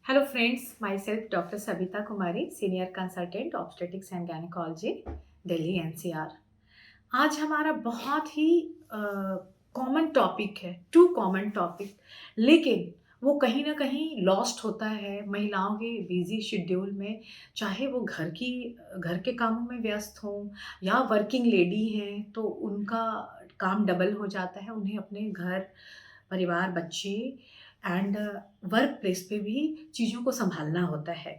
Hello friends, my self doctor Savita Kumari, senior consultant obstetrics and gynaecology, Delhi NCR. आज हमारा बहुत ही common topic है, two common topic, लेकिन वो कहीं ना कहीं लॉस्ट होता है महिलाओं के बिजी शेड्यूल में। चाहे वो घर के कामों में व्यस्त हों या वर्किंग लेडी हैं, तो उनका काम डबल हो जाता है। उन्हें अपने घर परिवार, बच्चे एंड वर्क प्लेस पे भी चीज़ों को संभालना होता है।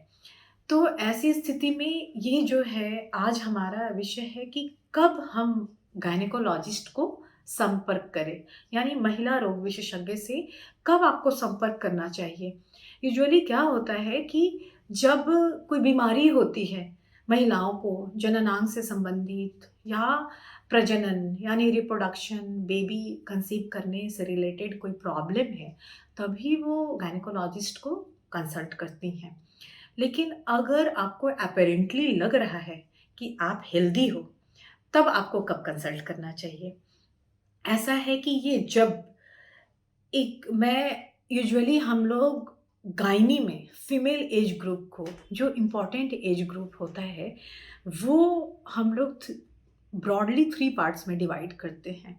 तो ऐसी स्थिति में ये जो है, आज हमारा विषय है कि कब हम गायनेकोलॉजिस्ट को संपर्क करें, यानी महिला रोग विशेषज्ञ से कब आपको संपर्क करना चाहिए। यूजुअली क्या होता है कि जब कोई बीमारी होती है महिलाओं को, जननांग से संबंधित या प्रजनन यानी रिप्रोडक्शन, बेबी कंसीव करने से रिलेटेड कोई प्रॉब्लम है, तभी वो गायनेकोलॉजिस्ट को कंसल्ट करती हैं। लेकिन अगर आपको अपैरेंटली लग रहा है कि आप हेल्दी हो, तब आपको कब कंसल्ट करना चाहिए? ऐसा है कि ये जब एक मैं यूजुअली हम लोग गायनी में फीमेल एज ग्रुप को, जो इम्पोर्टेंट एज ग्रुप होता है, वो हम लोग ब्रॉडली 3 पार्ट्स में डिवाइड करते हैं।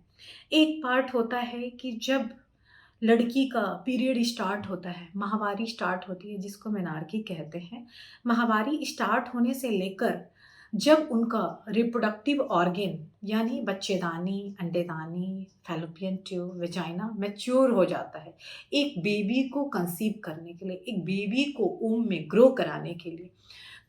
एक पार्ट होता है कि जब लड़की का पीरियड स्टार्ट होता है, माहवारी स्टार्ट होती है, जिसको मेनार्की कहते हैं। माहवारी स्टार्ट होने से लेकर जब उनका रिप्रोडक्टिव ऑर्गन यानी बच्चेदानी, अंडेदानी, फैलोपियन ट्यूब, वेजाइना मैच्योर हो जाता है, एक बेबी को कंसीव करने के लिए, एक बेबी को वूम्ब में ग्रो कराने के लिए,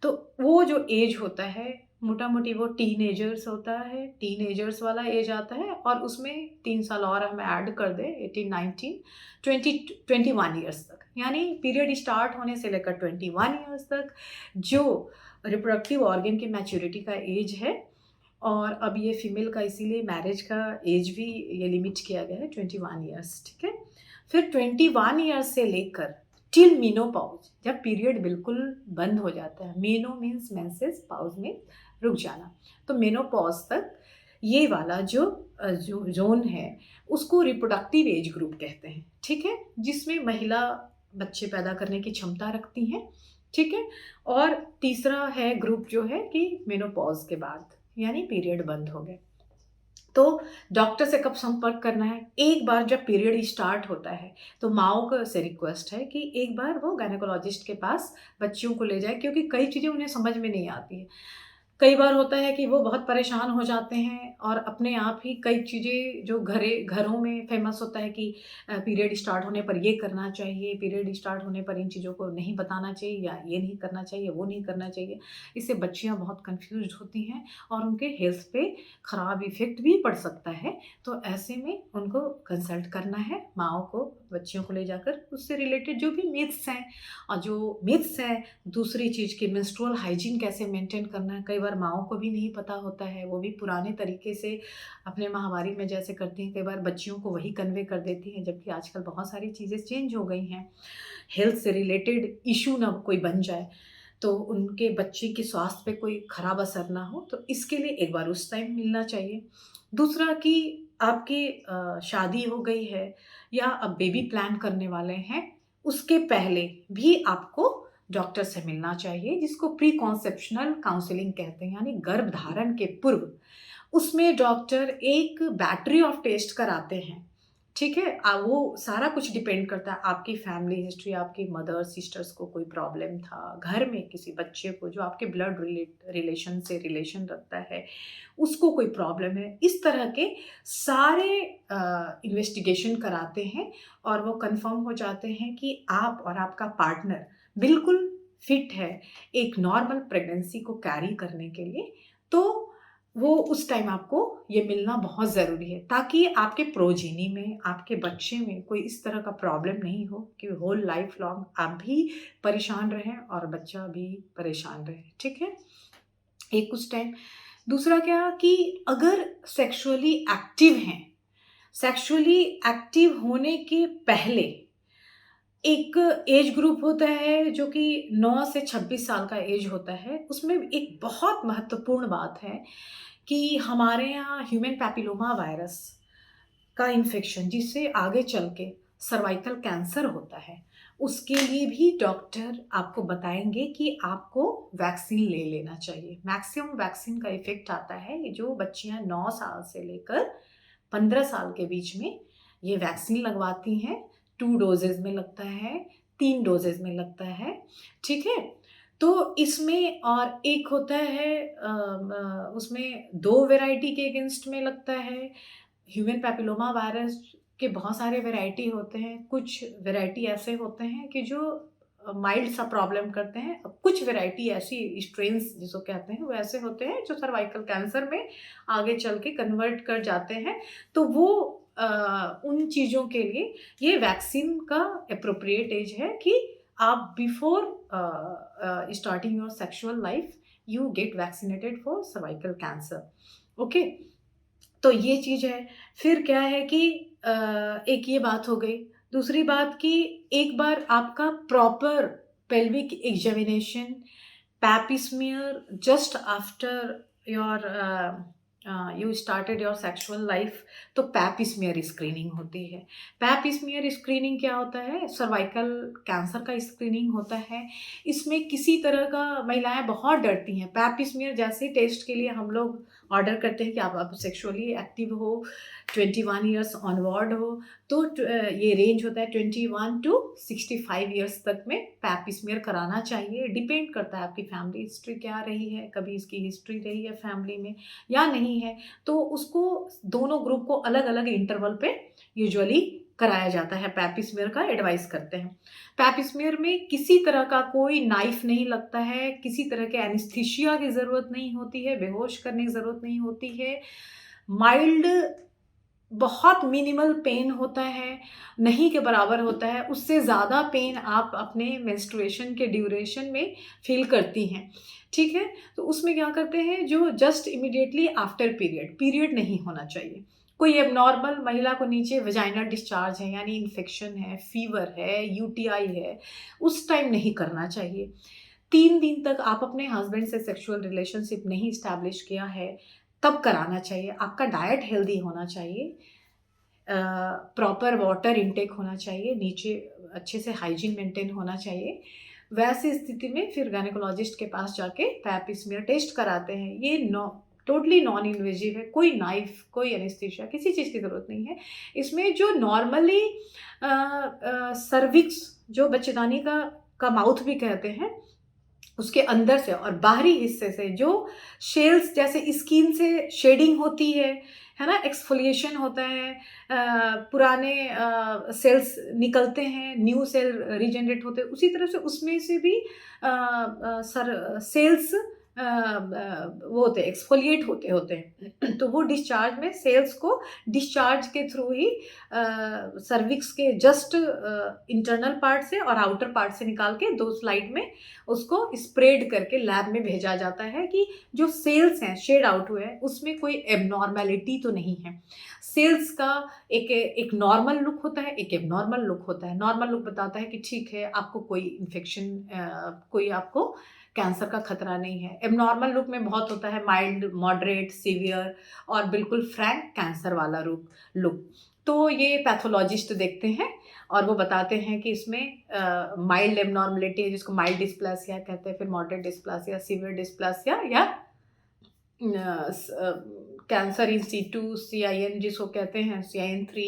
तो वो जो एज होता है, मोटा-मोटी वो टीनेजर्स होता है, टीनेजर्स वाला एज आता है, और उसमें 3 साल और हम ऐड कर दें, 18, 19, 20, 21 ईयर्स तक, यानी पीरियड स्टार्ट होने से लेकर 21 ईयर्स तक जो रिप्रोडक्टिव ऑर्गन की मैच्योरिटी का एज है। और अब ये फीमेल का इसीलिए मैरिज का एज भी ये लिमिट किया गया है 21 ईयर्स, ठीक है। फिर 21 ईयर्स से लेकर टिल मीनोपॉज, जब पीरियड बिल्कुल बंद हो जाता है, मीनो मीन्स मेंसेस, पाउज में रुक जाना, तो मेनोपॉज तक ये वाला जो जोन है, उसको रिप्रोडक्टिव एज ग्रुप कहते हैं, ठीक है, जिसमें महिला बच्चे पैदा करने की क्षमता रखती हैं, ठीक है। और तीसरा है ग्रुप जो है कि मेनोपॉज के बाद, यानी पीरियड बंद हो गए। तो डॉक्टर से कब संपर्क करना है? एक बार जब पीरियड स्टार्ट होता है, तो माँओं को से रिक्वेस्ट है कि एक बार वो गायनेकोलॉजिस्ट के पास बच्चियों को ले जाएँ, क्योंकि कई चीज़ें उन्हें समझ में नहीं आती हैं। कई बार होता है कि वो बहुत परेशान हो जाते हैं और अपने आप ही कई चीज़ें जो घरों में फ़ेमस होता है कि पीरियड स्टार्ट होने पर ये करना चाहिए, पीरियड स्टार्ट होने पर इन चीज़ों को नहीं बताना चाहिए, या ये नहीं करना चाहिए, वो नहीं करना चाहिए। इससे बच्चियाँ बहुत कन्फ्यूज़्ड होती हैं और उनके हेल्थ पे ख़राब इफ़ेक्ट भी पड़ सकता है। तो ऐसे में उनको कंसल्ट करना है, माँओं को, बच्चियों को ले जाकर उससे रिलेटेड जो भी मिथ्स हैं, और जो मिथ्स हैं, दूसरी चीज़ की मेंस्ट्रुअल हाइजीन कैसे मेंटेन करना है, कई बार माँओं को भी नहीं पता होता है, वो भी पुराने तरीके से अपने माहवारी में जैसे करती हैं, कई बार बच्चियों को वही कन्वे कर देती हैं, जबकि आजकल बहुत सारी चीज़ें चेंज हो गई हैं। हेल्थ से रिलेटेड इश्यू ना कोई बन जाए, तो उनके बच्चे के स्वास्थ्य पे कोई खराब असर ना हो, तो इसके लिए एक बार उस टाइम मिलना चाहिए। दूसरा कि आपकी शादी हो गई है या अब बेबी प्लान करने वाले हैं, उसके पहले भी आपको डॉक्टर से मिलना चाहिए, जिसको प्री कॉन्सेप्शनल काउंसलिंग कहते हैं, यानी गर्भधारण के पूर्व। उसमें डॉक्टर एक बैटरी ऑफ टेस्ट कराते हैं, ठीक है। वो सारा कुछ डिपेंड करता है, आपकी फैमिली हिस्ट्री, आपकी मदर सिस्टर्स को कोई प्रॉब्लम था, घर में किसी बच्चे को जो आपके ब्लड रिलेशन से रिलेशन रखता है, उसको कोई प्रॉब्लम है, इस तरह के सारे इन्वेस्टिगेशन कराते हैं, और वो कंफर्म हो जाते हैं कि आप और आपका पार्टनर बिल्कुल फिट है एक नॉर्मल प्रेगनेंसी को कैरी करने के लिए। तो वो उस टाइम आपको ये मिलना बहुत ज़रूरी है, ताकि आपके प्रोजेनी में, आपके बच्चे में कोई इस तरह का प्रॉब्लम नहीं हो कि होल लाइफ लॉन्ग आप भी परेशान रहें और बच्चा भी परेशान रहे, ठीक है? एक उस टाइम। दूसरा क्या कि अगर सेक्सुअली एक्टिव हैं, सेक्सुअली एक्टिव होने के पहले एक एज ग्रुप होता है जो कि 9 से 26 साल का एज होता है। उसमें एक बहुत महत्वपूर्ण बात है कि हमारे यहाँ ह्यूमन पैपिलोमा वायरस का इन्फेक्शन, जिससे आगे चल के सर्वाइकल कैंसर होता है, उसके लिए भी डॉक्टर आपको बताएंगे कि आपको वैक्सीन ले लेना चाहिए। मैक्सिमम वैक्सीन का इफेक्ट आता है ये जो बच्चियां 9 साल से लेकर 15 साल के बीच में ये वैक्सीन लगवाती हैं। 2 डोजेज में लगता है, 3 डोजेज में लगता है, ठीक है। तो इसमें और एक होता है उसमें 2 वैरायटी के अगेंस्ट में लगता है। ह्यूमन पैपिलोमा वायरस के बहुत सारे वैरायटी होते हैं। कुछ वैरायटी ऐसे होते हैं कि जो माइल्ड सा प्रॉब्लम करते हैं। कुछ वैरायटी ऐसी स्ट्रेन्स जिसको कहते हैं वो ऐसे होते हैं जो सर्वाइकल कैंसर में आगे चल के कन्वर्ट कर जाते हैं। तो वो उन चीज़ों के लिए ये वैक्सीन का अप्रोप्रिएट एज है कि आप before starting your sexual life you get vaccinated for cervical cancer. Okay, तो ये चीज़ है। फिर क्या है कि एक ये बात हो गई। दूसरी बात कि एक बार आपका proper pelvic examination, pap smear just after your you started your sexual life, तो पैप स्मीयर स्क्रीनिंग होती है। पैप स्मीयर स्क्रीनिंग क्या होता है? सर्वाइकल कैंसर का स्क्रीनिंग होता है। इसमें किसी तरह का महिलाएं बहुत डरती हैं। पैप स्मीयर जैसे टेस्ट के लिए हम लोग ऑर्डर करते हैं कि आप सेक्सुअली एक्टिव हो, 21 ईयर्स ऑनवर्ड हो, तो ये रेंज होता है 21 टू 65 ईयर्स तक में पैप स्मीयर कराना चाहिए। डिपेंड करता है आपकी फैमिली हिस्ट्री क्या रही है, कभी इसकी हिस्ट्री रही है फैमिली में या नहीं है। तो उसको दोनों ग्रुप को अलग अलग इंटरवल पे यूजुअली कराया जाता है। पैप स्मीयर का एडवाइस करते हैं। पैप स्मीयर में किसी तरह का कोई नाइफ नहीं लगता है, किसी तरह के एनेस्थीसिया की ज़रूरत नहीं होती है, बेहोश करने की ज़रूरत नहीं होती है। माइल्ड, बहुत मिनिमल पेन होता है, नहीं के बराबर होता है। उससे ज़्यादा पेन आप अपने मेंस्ट्रुएशन के ड्यूरेशन में फील करती हैं, ठीक है। तो उसमें क्या करते हैं, जो जस्ट इमीडिएटली आफ्टर पीरियड नहीं होना चाहिए। कोई एबनॉर्मल महिला को नीचे वजाइनल डिस्चार्ज है यानी इन्फेक्शन है, फीवर है, यूटीआई है, उस टाइम नहीं करना चाहिए। 3 दिन तक आप अपने हस्बैंड से सेक्सुअल रिलेशनशिप नहीं इस्टेब्लिश किया है तब कराना चाहिए। आपका डाइट हेल्दी होना चाहिए, प्रॉपर वाटर इनटेक होना चाहिए, नीचे अच्छे से हाइजीन मेंटेन होना चाहिए। वैसी स्थिति में फिर गायनेकोलॉजिस्ट के पास जाके पैप स्मीयर टेस्ट कराते हैं। ये टोटली नॉन इन्वेजिव है, कोई नाइफ, कोई एनेस्थीसिया, किसी चीज़ की ज़रूरत नहीं है। इसमें जो नॉर्मली सर्विक्स, जो बच्चेदानी का माउथ भी कहते हैं, उसके अंदर से और बाहरी हिस्से से जो शेल्स जैसे स्किन से शेडिंग होती है ना, एक्सफोलिएशन होता है, पुराने सेल्स निकलते हैं, न्यू सेल रीजनरेट होते हैं, उसी तरह से उसमें से भी सेल्स वो होते हैं, एक्सफोलिएट होते हैं। तो वो डिस्चार्ज में सेल्स को डिस्चार्ज के थ्रू ही सर्विक्स के जस्ट इंटरनल पार्ट से और आउटर पार्ट से निकाल के 2 स्लाइड में उसको स्प्रेड करके लैब में भेजा जाता है कि जो सेल्स हैं शेड आउट हुए हैं उसमें कोई एबनॉर्मेलिटी तो नहीं है। सेल्स का एक नॉर्मल लुक होता है, एक एबनॉर्मल लुक होता है। नॉर्मल लुक बताता है कि ठीक है, आपको कोई इन्फेक्शन, कोई आपको कैंसर का खतरा नहीं है। एबनॉर्मल लुक में बहुत होता है माइल्ड, मॉडरेट, सीवियर और बिल्कुल फ्रैंक कैंसर वाला लुक। तो ये पैथोलॉजिस्ट देखते हैं और वो बताते हैं कि इसमें माइल्ड एबनॉर्मलिटी है जिसको माइल्ड डिस्प्लासिया कहते हैं, फिर मॉडरेट डिस्प्लासिया, सीवियर डिस्प्लासिया या कैंसर इन सीटू, CIN जिसको कहते हैं, CIN3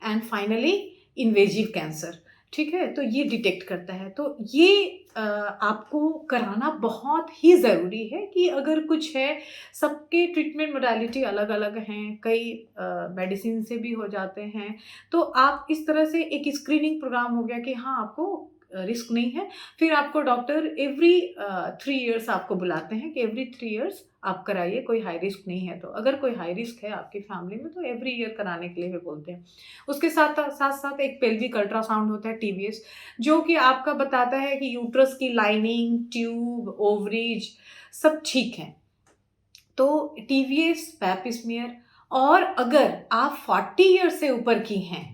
and finally invasive cancer, ठीक है। तो ये डिटेक्ट करता है। तो ये आपको कराना बहुत ही ज़रूरी है कि अगर कुछ है, सबके ट्रीटमेंट मोडालिटी अलग अलग हैं, कई मेडिसिन से भी हो जाते हैं। तो आप इस तरह से एक स्क्रीनिंग प्रोग्राम हो गया कि हाँ, आपको रिस्क नहीं है। फिर आपको डॉक्टर एवरी 3 इयर्स आपको बुलाते हैं कि एवरी 3 इयर्स आप कराइए, कोई हाई रिस्क नहीं है। तो अगर कोई हाई रिस्क है आपकी फैमिली में तो एवरी ईयर कराने के लिए भी बोलते हैं। उसके साथ साथ एक पेल्विक अल्ट्रासाउंड होता है, TVS, जो कि आपका बताता है कि यूट्रस की लाइनिंग, ट्यूब, ओवरीज सब ठीक है। तो TVS, पैप स्मीयर, और अगर आप 40 ईयर्स से ऊपर की हैं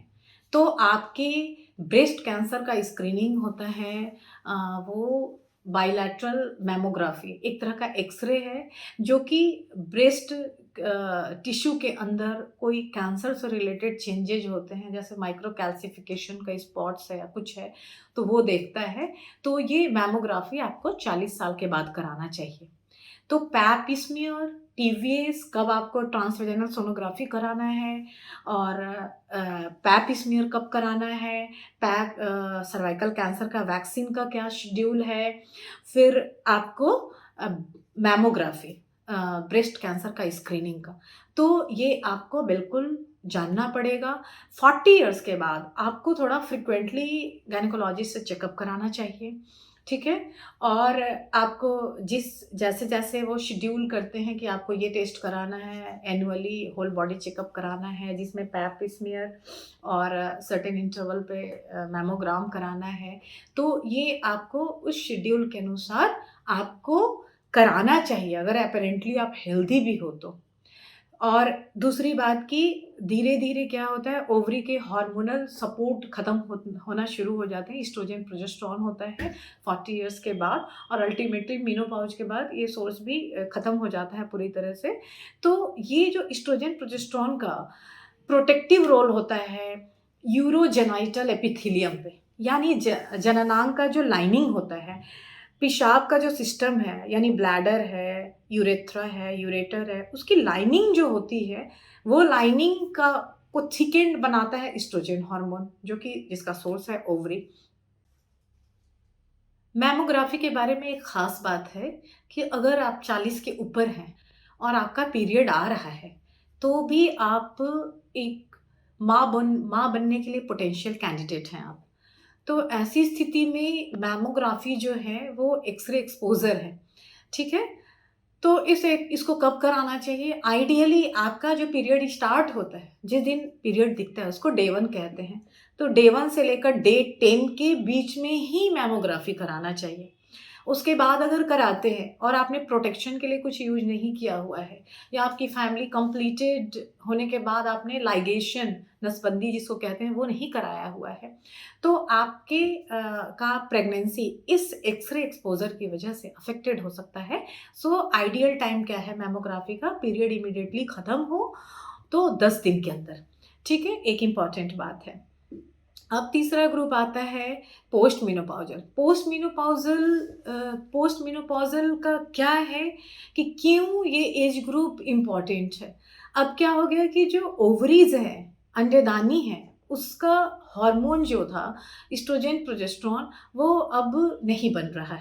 तो आपके ब्रेस्ट कैंसर का स्क्रीनिंग होता है। वो बाइलैटरल मैमोग्राफी एक तरह का एक्सरे है जो कि ब्रेस्ट टिश्यू के अंदर कोई कैंसर से रिलेटेड चेंजेज होते हैं, जैसे माइक्रो कैल्सिफिकेशन का स्पॉट्स है या कुछ है, तो वो देखता है। तो ये मैमोग्राफी आपको 40 साल के बाद कराना चाहिए। तो पैप स्मीयर, टीवीएस, कब आपको ट्रांसवेजेनल सोनोग्राफी कराना है, और पैप स्मीयर कब कराना है, पैप सर्वाइकल कैंसर का वैक्सीन का क्या शेड्यूल है, फिर आपको मैमोग्राफी, ब्रेस्ट कैंसर का स्क्रीनिंग का, तो ये आपको बिल्कुल जानना पड़ेगा। 40 इयर्स के बाद आपको थोड़ा फ्रिक्वेंटली गायनेकोलॉजिस्ट से चेकअप कराना चाहिए, ठीक है। और आपको जैसे जैसे वो शेड्यूल करते हैं कि आपको ये टेस्ट कराना है, एनुअली होल बॉडी चेकअप कराना है, जिसमें पैप स्मीयर और सर्टेन इंटरवल पे मैमोग्राम कराना है, तो ये आपको उस शेड्यूल के अनुसार आपको कराना चाहिए, अगर अपेरेंटली आप हेल्दी भी हो तो। और दूसरी बात कि धीरे-धीरे क्या होता है, ओवरी के हार्मोनल सपोर्ट होना शुरू हो जाते हैं, एस्ट्रोजन, प्रोजेस्टेरोन होता है 40 इयर्स के बाद, और अल्टीमेटली मेनोपॉज के बाद ये सोर्स भी ख़त्म हो जाता है पूरी तरह से। तो ये जो एस्ट्रोजन, प्रोजेस्टेरोन का प्रोटेक्टिव रोल होता है यूरोजेनाइटल एपिथेलियम पे, यानी जननांग का जो लाइनिंग होता है, पेशाब का जो सिस्टम है, यानी ब्लैडर है, यूरेथ्रा है, यूरेटर है, उसकी लाइनिंग जो होती है, वो लाइनिंग को थिकेंड बनाता है एस्ट्रोजन हार्मोन, जो कि जिसका सोर्स है ओवरी। मैमोग्राफी के बारे में एक ख़ास बात है कि अगर आप 40 के ऊपर हैं और आपका पीरियड आ रहा है, तो भी आप एक माँ बनने के लिए पोटेंशियल कैंडिडेट हैं आप। तो ऐसी स्थिति में मैमोग्राफी जो है वो एक्स-रे एक्सपोज़र है, ठीक है? तो इसको कब कराना चाहिए? आइडियली आपका जो पीरियड स्टार्ट होता है, जिस दिन पीरियड दिखता है उसको डे 1 कहते हैं। तो डे 1 से लेकर डे 10 के बीच में ही मैमोग्राफी कराना चाहिए। उसके बाद अगर कराते हैं और आपने प्रोटेक्शन के लिए कुछ यूज़ नहीं किया हुआ है, या आपकी फैमिली कंप्लीटेड होने के बाद आपने लाइगेशन, नसबंदी जिसको कहते हैं, वो नहीं कराया हुआ है, तो आपके का प्रेगनेंसी इस एक्स-रे एक्सपोज़र की वजह से अफ़ेक्टेड हो सकता है। सो आइडियल टाइम क्या है मैमोग्राफी का? पीरियड इमीडिएटली ख़त्म हो तो 10 दिन के अंदर, ठीक है? एक इम्पॉर्टेंट बात है। अब तीसरा ग्रुप आता है पोस्ट मेनोपॉज़ल। पोस्ट मेनोपॉज़ल का क्या है कि क्यों ये एज ग्रुप इम्पॉर्टेंट है? अब क्या हो गया कि जो ओवरीज़ हैं, अंडेदानी है, उसका हार्मोन जो था एस्ट्रोजन, प्रोजेस्टेरोन, वो अब नहीं बन रहा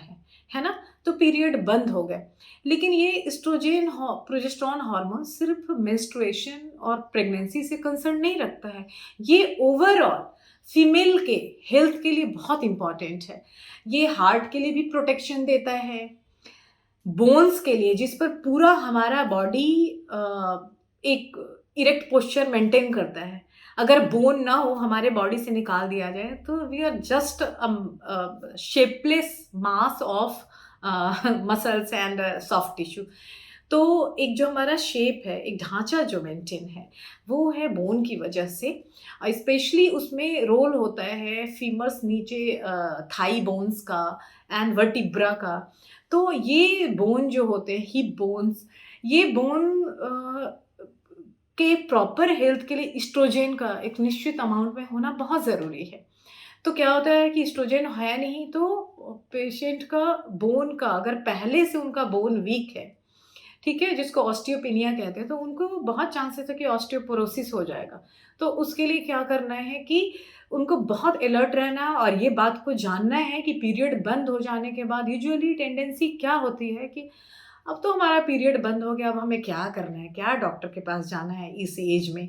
है ना? तो पीरियड बंद हो गए। लेकिन ये एस्ट्रोजन प्रोजेस्टेरोन हार्मोन सिर्फ़ मेंस्ट्रुएशन और प्रेगनेंसी से कंसर्न नहीं रखता है। ये ओवरऑल फीमेल के हेल्थ के लिए बहुत इम्पॉर्टेंट है। ये हार्ट के लिए भी प्रोटेक्शन देता है, बोन्स के लिए, जिस पर पूरा हमारा बॉडी एक इरेक्ट पोस्चर मेंटेन करता है। अगर बोन ना हो, हमारे बॉडी से निकाल दिया जाए, तो we are just shapeless mass of muscles and soft tissue. तो एक जो हमारा शेप है, एक ढांचा जो मेंटेन है, वो है बोन की वजह से। स्पेशली उसमें रोल होता है फीमर्स नीचे थाई बोन्स का एंड वर्टिब्रा का। तो ये बोन जो होते हैं, हिप बोन्स, ये बोन के प्रॉपर हेल्थ के लिए एस्ट्रोजन का एक निश्चित अमाउंट में होना बहुत ज़रूरी है। तो क्या होता है कि एस्ट्रोजन है नहीं, तो पेशेंट का बोन का, अगर पहले से उनका बोन वीक है, ठीक है, जिसको ऑस्टियोपेनिया कहते हैं, तो उनको बहुत चांसेस है कि ऑस्टियोपोरोसिस हो जाएगा। तो उसके लिए क्या करना है कि उनको बहुत अलर्ट रहना है, और ये बात को जानना है कि पीरियड बंद हो जाने के बाद यूजुअली टेंडेंसी क्या होती है कि अब तो हमारा पीरियड बंद हो गया, अब हमें क्या करना है, क्या डॉक्टर के पास जाना है इस एज में।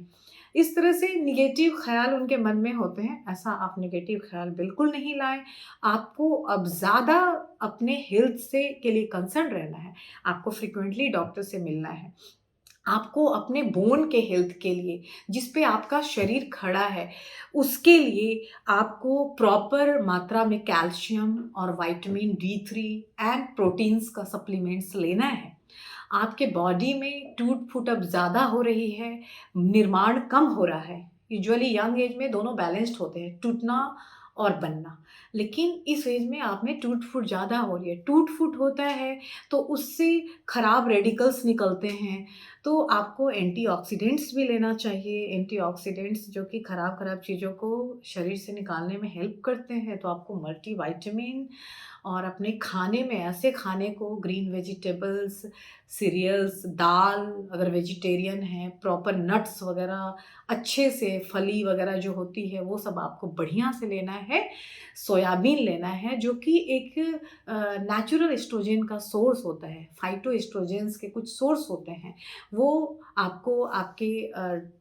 इस तरह से नेगेटिव ख़्याल उनके मन में होते हैं। ऐसा आप नेगेटिव ख़्याल बिल्कुल नहीं लाएँ। आपको अब ज़्यादा अपने हेल्थ से के लिए कंसर्न रहना है। आपको फ्रीक्वेंटली डॉक्टर से मिलना है। आपको अपने बोन के हेल्थ के लिए, जिस पे आपका शरीर खड़ा है, उसके लिए आपको प्रॉपर मात्रा में कैल्शियम और विटामिन डी3 एंड प्रोटीन्स का सप्लीमेंट्स लेना है। आपके बॉडी में टूट-फूट अब ज़्यादा हो रही है, निर्माण कम हो रहा है। यूजुअली यंग एज में दोनों बैलेंस्ड होते हैं, टूटना और बनना। लेकिन इस एज में आप में टूट-फूट ज़्यादा हो रही है। टूट-फूट होता है तो उससे खराब रेडिकल्स निकलते हैं, तो आपको एंटीऑक्सीडेंट्स भी लेना चाहिए। एंटीऑक्सीडेंट्स जो कि खराब-खराब चीज़ों को शरीर से निकालने में हेल्प करते हैं, तो आपको मल्टीविटामिन और अपने खाने में ऐसे खाने को ग्रीन वेजिटेबल्स, सीरियल्स, दाल अगर वेजिटेरियन हैं, प्रॉपर नट्स वग़ैरह अच्छे से फली वग़ैरह जो होती है वो सब आपको बढ़िया से लेना है। सोयाबीन लेना है जो कि एक नेचुरल एस्ट्रोजन का सोर्स होता है। फाइटोएस्ट्रोजेंस के कुछ सोर्स होते हैं। वो आपको आपके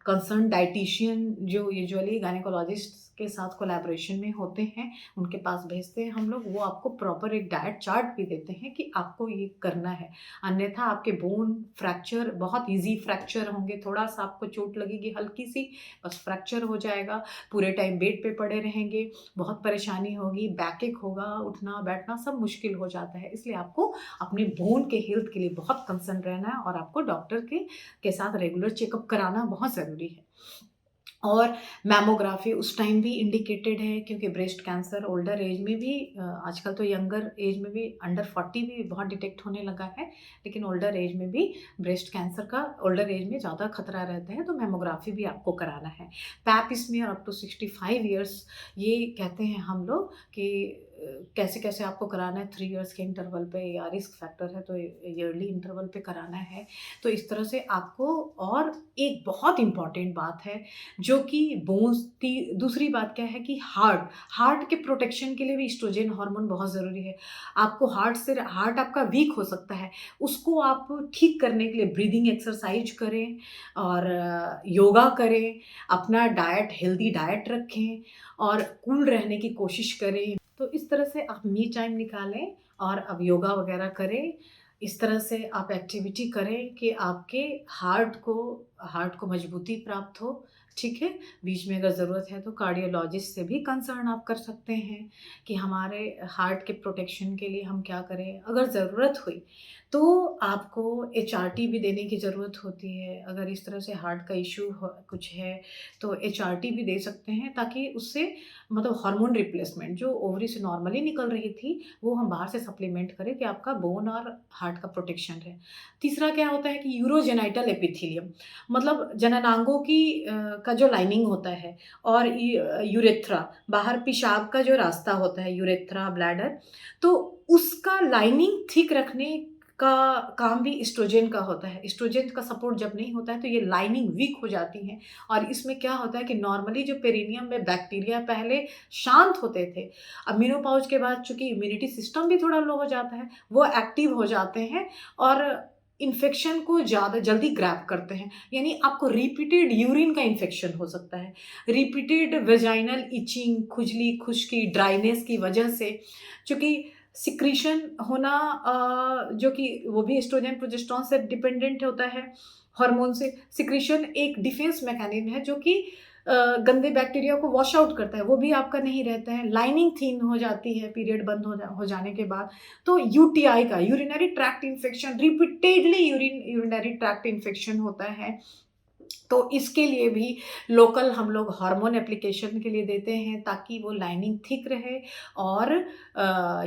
कंसर्न डायटीशियन जो यूजुअली गायनेकोलॉजिस्ट के साथ कोलैबोरेशन में होते हैं, उनके पास भेजते हैं हम लोग, वो आपको प्रॉपर एक डाइट चार्ट भी देते हैं कि आपको ये करना है। अन्यथा आपके बोन फ्रैक्चर बहुत ईज़ी फ्रैक्चर होंगे, थोड़ा-सा आपको चोट लगेगी हल्की-सी, बस फ्रैक्चर हो जाएगा, पूरे टाइम बेड पे पड़े रहेंगे, बहुत परेशानी होगी, बैकएक होगा, उठना-बैठना सब मुश्किल हो जाता है। इसलिए आपको अपने बोन के हेल्थ के लिए बहुत कंसर्न रहना है और आपको डॉक्टर के साथ रेगुलर चेकअप कराना बहुत ज़रूरी है। और मैमोग्राफी उस टाइम भी इंडिकेटेड है क्योंकि ब्रेस्ट कैंसर ओल्डर एज में भी आजकल तो यंगर एज में भी अंडर 40 भी बहुत डिटेक्ट होने लगा है, लेकिन ओल्डर एज में भी ब्रेस्ट कैंसर का ओल्डर एज में ज़्यादा खतरा रहता है, तो मैमोग्राफी भी आपको कराना है। Pap smear up to 65 years ये कहते हैं हम लोग कि कैसे-कैसे आपको कराना है 3 इयर्स के इंटरवल पे, या रिस्क फैक्टर है तो ईयरली इंटरवल पे कराना है। तो इस तरह से आपको, और एक बहुत इम्पॉर्टेंट बात है जो कि बोन्स की दूसरी बात क्या है कि हार्ट के प्रोटेक्शन के लिए भी एस्ट्रोजन हार्मोन बहुत ज़रूरी है। आपको हार्ट आपका वीक हो सकता है, उसको आप ठीक करने के लिए ब्रीदिंग एक्सरसाइज करें और योगा करें, अपना डाइट हेल्दी डाइट रखें और कूल रहने की कोशिश करें। तो इस तरह से आप मी टाइम निकालें और अब योगा वगैरह करें। इस तरह से आप एक्टिविटी करें कि आपके हार्ट को मजबूती प्राप्त हो, ठीक है? बीच में अगर ज़रूरत है तो कार्डियोलॉजिस्ट से भी कंसर्न आप कर सकते हैं कि हमारे हार्ट के प्रोटेक्शन के लिए हम क्या करें? अगर ज़रूरत हुई तो आपको एचआरटी भी देने की ज़रूरत होती है। अगर इस तरह से हार्ट का इश्यू कुछ है तो एचआरटी भी दे सकते हैं, ताकि उससे मतलब हार्मोन रिप्लेसमेंट जो ओवरी से नॉर्मली निकल रही थी वो हम बाहर से सप्लीमेंट करें कि आपका बोन और हार्ट का प्रोटेक्शन रहे। तीसरा क्या होता है कि यूरोजेनाइटल एपिथेलियम, मतलब जननांगों की का जो लाइनिंग होता है, और यूरेथ्रा बाहर पेशाब का जो रास्ता होता है, यूरेथ्रा ब्लैडर, तो उसका लाइनिंग ठीक रखने का काम भी एस्ट्रोजन का होता है। एस्ट्रोजन का सपोर्ट जब नहीं होता है तो ये लाइनिंग वीक हो जाती है, और इसमें क्या होता है कि नॉर्मली जो पेरिनियम में बैक्टीरिया पहले शांत होते थे, अब मेनोपॉज के बाद चूँकि इम्यूनिटी सिस्टम भी थोड़ा लो हो जाता है, वो एक्टिव हो जाते हैं और इन्फेक्शन को ज़्यादा जल्दी ग्रैब करते हैं। यानी आपको रिपीटेड यूरिन का इन्फेक्शन हो सकता है, रिपीटेड वेजाइनल इचिंग, खुजली, खुश्की, ड्राइनेस की वजह से, चूँकि सिक्रीशन होना जो कि वो भी एस्ट्रोजन प्रोजेस्टेरोन से डिपेंडेंट होता है, हार्मोन से। सिक्रीशन एक डिफेंस मैकेनिज्म है जो कि गंदे बैक्टीरिया को वॉश आउट करता है, वो भी आपका नहीं रहता है। लाइनिंग थिन हो जाती है पीरियड बंद हो जाने के बाद। तो यूटीआई का, urinary tract infection, repeatedly urinary tract infection होता है, तो इसके लिए भी लोकल हम लोग हार्मोन एप्लीकेशन के लिए देते हैं, ताकि वो लाइनिंग थिक रहे और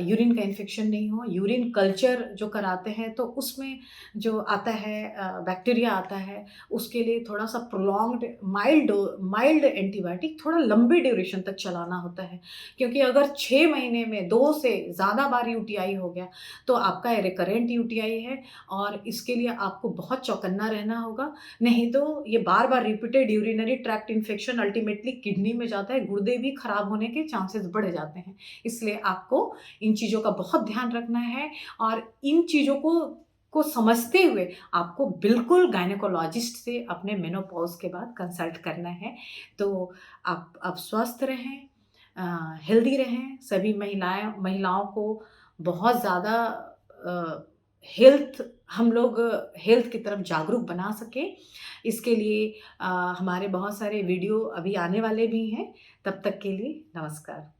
यूरिन का इन्फेक्शन नहीं हो। यूरिन कल्चर जो कराते हैं तो उसमें जो आता है बैक्टीरिया आता है, उसके लिए थोड़ा सा प्रोलॉन्ग्ड माइल्ड एंटीबायोटिक थोड़ा लंबे ड्यूरेशन तक चलाना होता है, क्योंकि अगर 6 महीने में 2 से ज़्यादा बार यूटीआई हो गया तो आपका रिकरेंट यूटीआई है, और इसके लिए आपको बहुत चौकन्ना रहना होगा। नहीं तो ये बार-बार repeated urinary tract infection ultimately kidney में जाता है, गुर्दे भी खराब होने के चांसेस बढ़ जाते हैं। इसलिए आपको इन चीज़ों का बहुत ध्यान रखना है, और इन चीज़ों को समझते हुए आपको बिल्कुल गायनेकोलॉजिस्ट से अपने मेनोपॉज़ के बाद कंसल्ट करना है। तो आप स्वस्थ रहें, हेल्दी रहें। सभी महिलाओं को बहुत ज़्यादा अ, हम लोग हेल्थ की तरफ जागरूक बना सकें, इसके लिए हमारे बहुत सारे वीडियो अभी आने वाले भी हैं। तब तक के लिए नमस्कार।